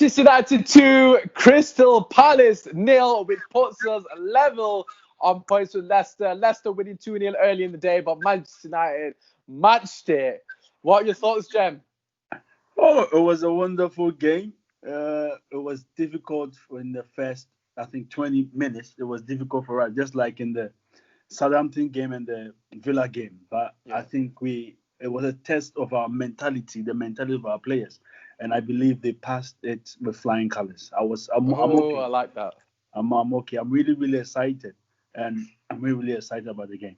Manchester United 2, Crystal Palace nil, which puts us level on points with Leicester. Leicester winning 2-0 early in the day, but Manchester United matched it. What are your thoughts, Jem? Oh, it was a wonderful game. It was difficult in the first, I think, 20 minutes. It was difficult for us, just like in the Southampton game and the Villa game. But I Yeah. think it was a test of our mentality, the mentality of our players, and I believe they passed it with flying colors. I'm Oh, I okay. like that. I'm okay. I'm really, really excited, and I'm really, really excited about the game.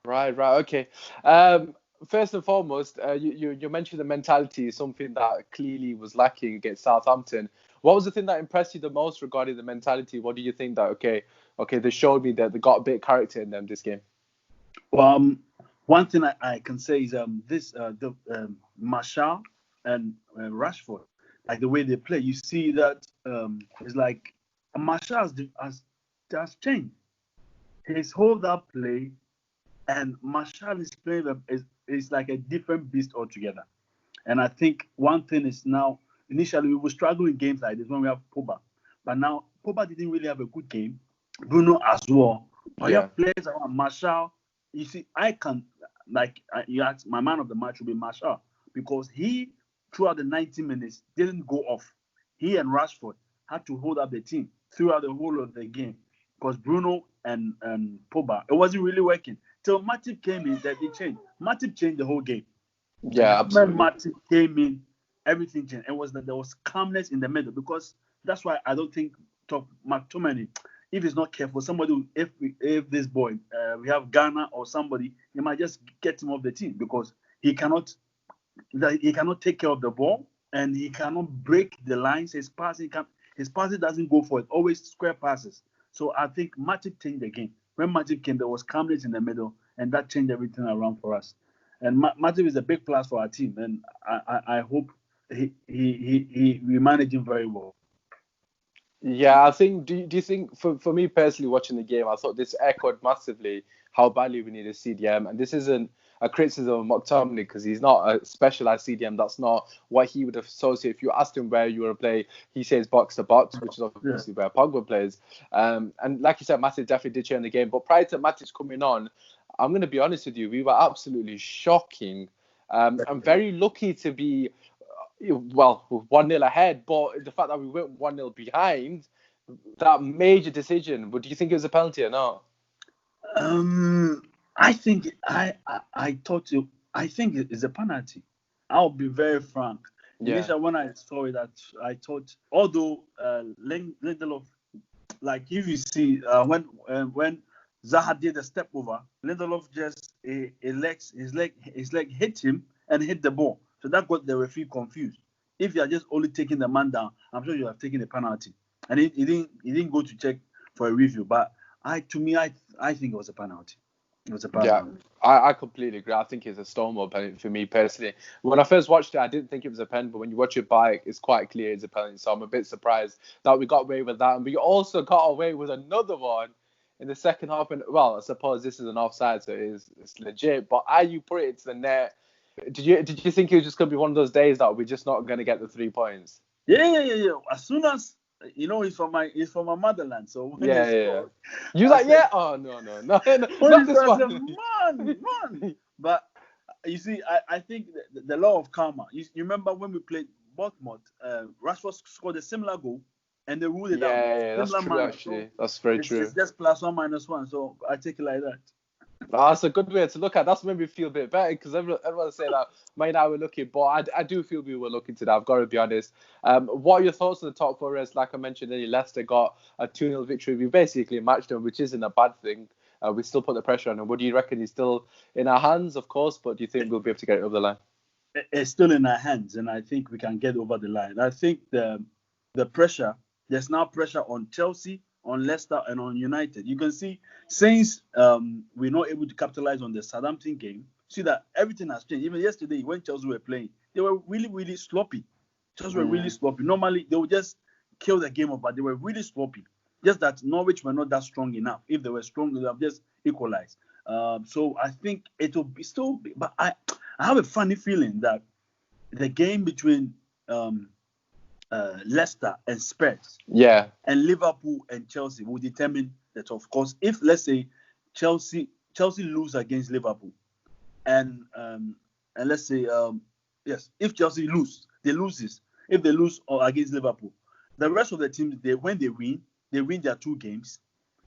Right, right, okay. Um, First and foremost, you mentioned the mentality is something that clearly was lacking against Southampton. What was the thing that impressed you the most regarding the mentality? What do you think that okay, they showed me that they got a bit of character in them this game? Well, one thing I can say is this the Marshall and Rashford, like the way they play, you see that it's like Marshall has changed his hold up play, and Marshall is playing is like a different beast altogether. And I think one thing is now initially we were struggling in games like this when we have Pogba, but now Pogba didn't really have a good game. Bruno as well. But you Yeah. have players around Marshall. You see, I can you ask my man of the match will be Marshall because he throughout the 90 minutes didn't go off. He and Rashford had to hold up the team throughout the whole of the game because Bruno and Pogba it wasn't really working till Matip came in that they changed. Matip changed the whole game. Yeah, The moment absolutely. Matip came in, everything changed. And was that there was calmness in the middle because that's why I don't think McTominay, if he's not careful, somebody if this boy we have Ghana or somebody, they might just get him off the team because he cannot he cannot take care of the ball and he cannot break the lines. His passing doesn't go for it. Always square passes. So I think Matip changed the game. When Matip came, there was calmness in the middle, and that changed everything around for us. And Matip is a big plus for our team, and I hope we manage him very well. Yeah, I think. Do you think for me personally watching the game, I thought this echoed massively how badly we need a CDM, and this isn't a criticism of McTominay because he's not a specialized CDM. That's not what he would associate. If you asked him where you want to play, he says box to box, which is Yeah. obviously where Pogba plays. And like you said, Matic definitely did change the game. But prior to Matic coming on, I'm going to be honest with you, we were absolutely shocking. I'm very lucky to be well, 1-0 ahead, but the fact that we went 1-0 behind, that major decision, but do you think it was a penalty or not? I think I thought I think it's a penalty. I'll be very frank. Yeah. Initially, when I saw it, I thought, although Lindelof, like if you see when Zaha did the step over, Lindelof just his leg hit him and hit the ball, so that got the referee confused. If you are just only taking the man down, I'm sure you have taken a penalty, and he didn't go to check for a review. But I think it was a penalty. It was a Yeah, penalty. I completely agree. I think it's a Stonewall penalty for me personally. When I first watched it, I didn't think it was a pen, but when you watch it back, it's quite clear it's a penalty. So I'm a bit surprised that we got away with that. And we also got away with another one in the second half. And well, I suppose this is an offside, so it's legit. But you put it to the net. Did you think it was just going to be one of those days that we're just not going to get the 3 points? Yeah. As soon as he's from my motherland. So when he Yeah, yeah, yeah. scored, You was I like, said, yeah? Oh, no, no, no, no, when not he this scored, I said, one. man. But you see, I think the law of karma. You remember when we played Bournemouth, Rashford scored a similar goal, and they ruled it out. Yeah, yeah, that's Similar true, manner. So actually. That's very it's true. just plus one minus one. So I take it like that. That's a good way to look at. That's made me feel a bit better because everyone say that might now we're lucky, but I do feel we were lucky today. I've got to be honest. What are your thoughts on the top four? As like I mentioned, earlier, Leicester got a 2-0 victory. We basically matched them, which isn't a bad thing. We still put the pressure on them. What do you reckon? He's still in our hands, of course, but do you think we'll be able to get it over the line? It's still in our hands, and I think we can get over the line. I think the pressure, there's now pressure on Chelsea, on Leicester, and on United. You can see since we're not able to capitalize on the Southampton game, see that everything has changed. Even yesterday, when Chelsea were playing, they were really, really sloppy. Chelsea were really Mm. sloppy. Normally, they would just kill the game off, but they were really sloppy. Just that Norwich were not that strong enough. If they were strong, they would have just equalized. So I think it will be still, but I have a funny feeling that the game between um, Leicester and Spurs. Yeah. And Liverpool and Chelsea will determine the top. Because if, let's say, Chelsea lose against Liverpool, and let's say yes, if Chelsea loses. If they lose against Liverpool, the rest of the teams, when they win their 2 games.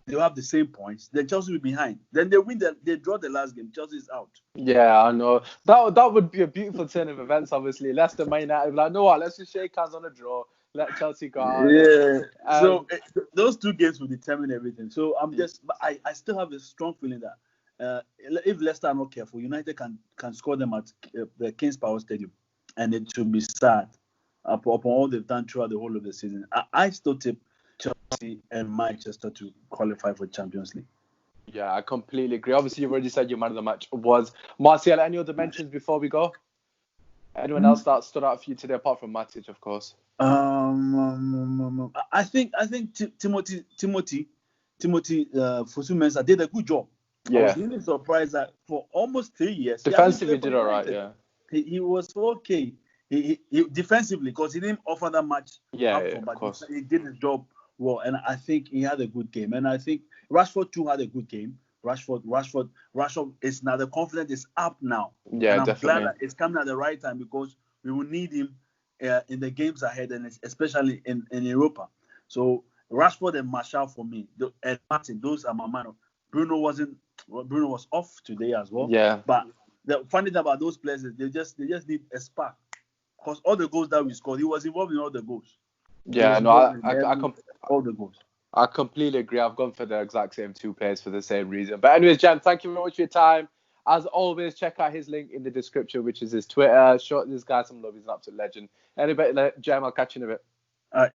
They'll have the same points. Then Chelsea will be behind. Then they draw the last game. Chelsea is out. Yeah, I know. That would be a beautiful turn of events, obviously. Leicester Man United like, no what, let's just shake hands on a draw. Let Chelsea go out. Yeah. So those 2 games will determine everything. So but I still have a strong feeling that if Leicester are not careful, United can score them at the King's Power Stadium, and it should be sad upon all they've done throughout the whole of the season. I still tip Chelsea and Manchester to qualify for Champions League. Yeah, I completely agree. Obviously, you've already said your man of the match was Martial. Any other mentions before we go? Anyone else that stood out for you today, apart from Matic, of course? I think Timothy Fosu-Mensah did a good job. Yeah. I was really surprised that for almost 3 years, defensively did all right. Yeah. He was okay. He defensively, because he didn't offer that much. Yeah, but of course. he did his job well, and I think he had a good game. And I think Rashford too had a good game. Rashford is now, the confidence is up now. Yeah, and I'm definitely. glad that it's coming at the right time, because we will need him in the games ahead, and especially in Europa. So Rashford and Martial for me, and Martin, those are my man. Bruno was off today as well. Yeah. But the funny thing about those players is they just need a spark, because all the goals that we scored, he was involved in all the goals. Yeah, no, all the goals. I completely agree. I've gone for the exact same 2 players for the same reason. But anyways, Jan, thank you very much for your time. As always, check out his link in the description, which is his Twitter. Show this guy some love. He's an absolute legend. Anyway, Jem, I'll catch you in a bit.